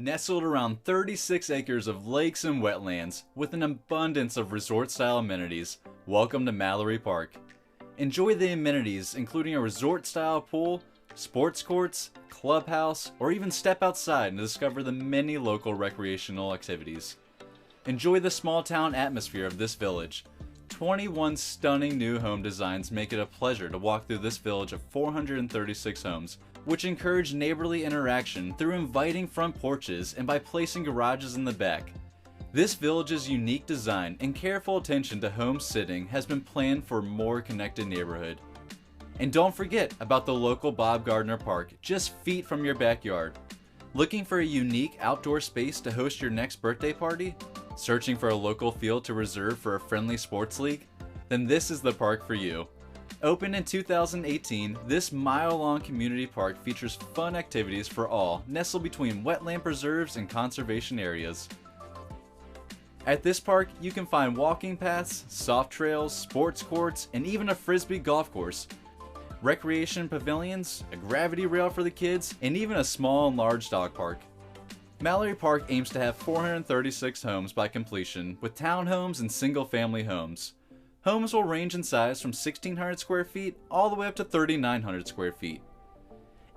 Nestled around 36 acres of lakes and wetlands, with an abundance of resort-style amenities, welcome to Mallory Park. Enjoy the amenities including a resort-style pool, sports courts, clubhouse, or even step outside and discover the many local recreational activities. Enjoy the small-town atmosphere of this village. 21 stunning new home designs make it a pleasure to walk through this village of 436 homes, which encourage neighborly interaction through inviting front porches and by placing garages in the back. This village's unique design and careful attention to home sitting has been planned for a more connected neighborhood. And don't forget about the local Bob Gardner Park, just feet from your backyard. Looking for a unique outdoor space to host your next birthday party? Searching for a local field to reserve for a friendly sports league? Then this is the park for you. Opened in 2018, this mile-long community park features fun activities for all, nestled between wetland preserves and conservation areas. At this park, you can find walking paths, soft trails, sports courts, and even a frisbee golf course. Recreation pavilions, a gravity rail for the kids, and even a small and large dog park. Mallory Park aims to have 436 homes by completion, with townhomes and single-family homes. Homes will range in size from 1,600 square feet all the way up to 3,900 square feet.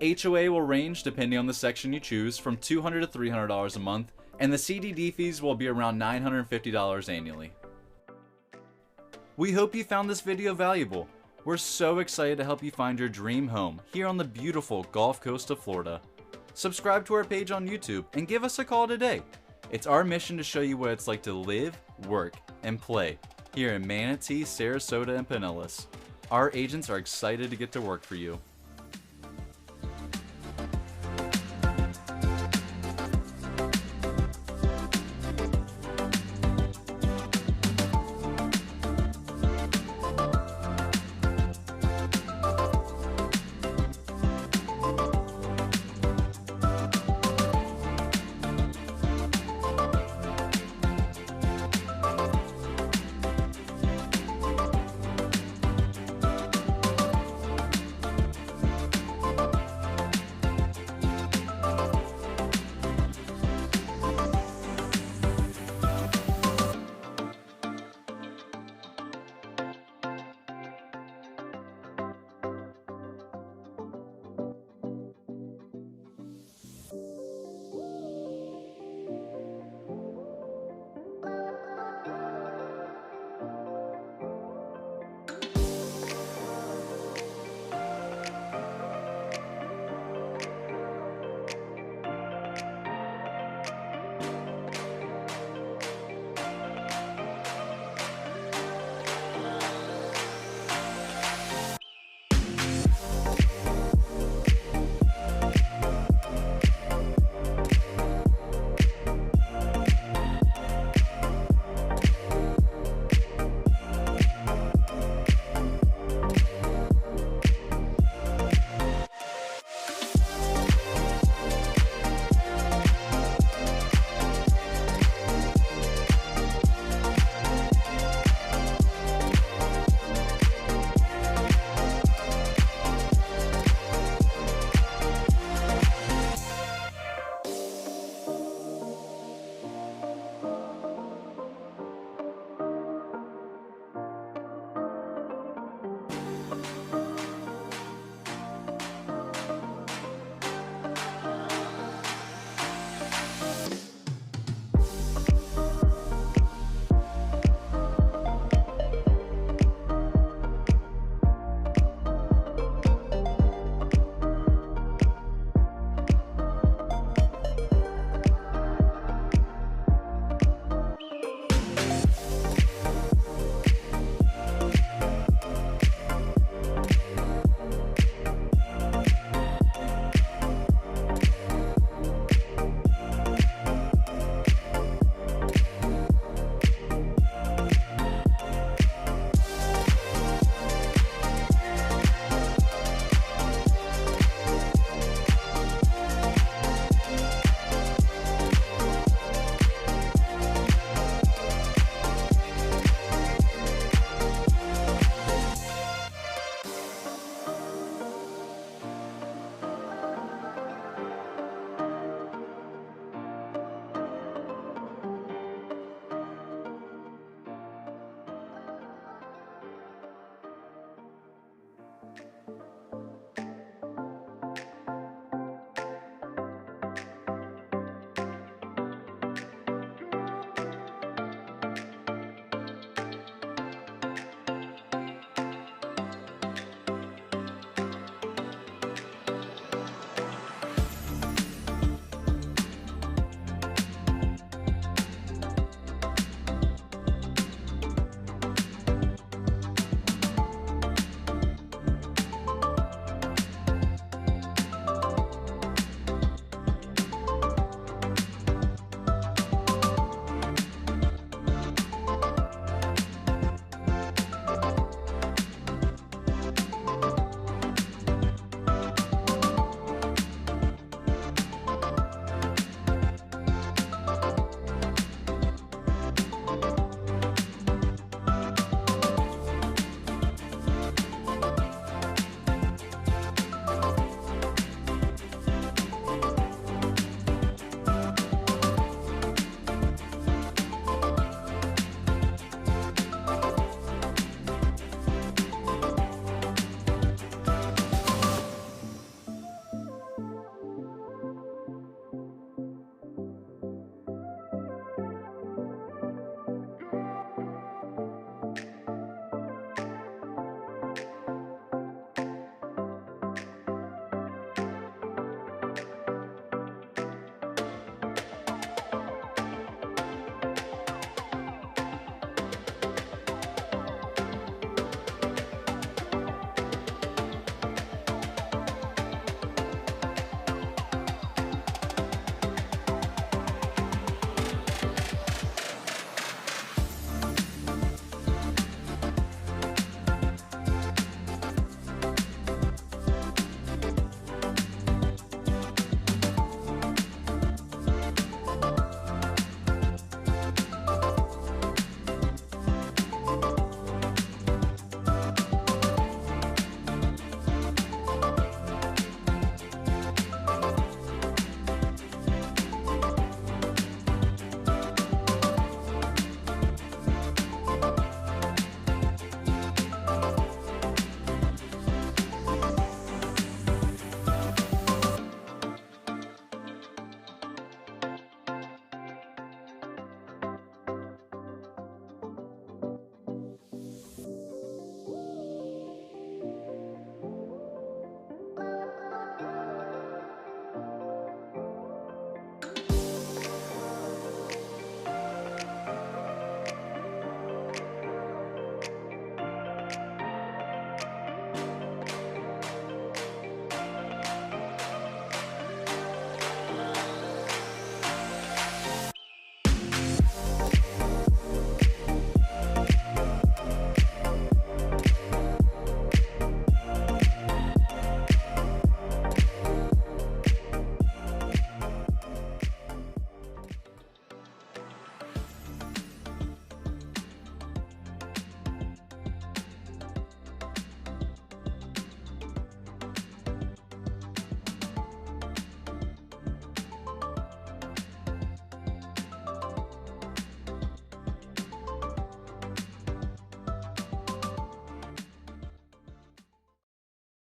HOA will range, depending on the section you choose, from $200 to $300 a month, and the CDD fees will be around $950 annually. We hope you found this video valuable. We're so excited to help you find your dream home here on the beautiful Gulf Coast of Florida. Subscribe to our page on YouTube and give us a call today. It's our mission to show you what it's like to live, work, and play here in Manatee, Sarasota, and Pinellas. Our agents are excited to get to work for you.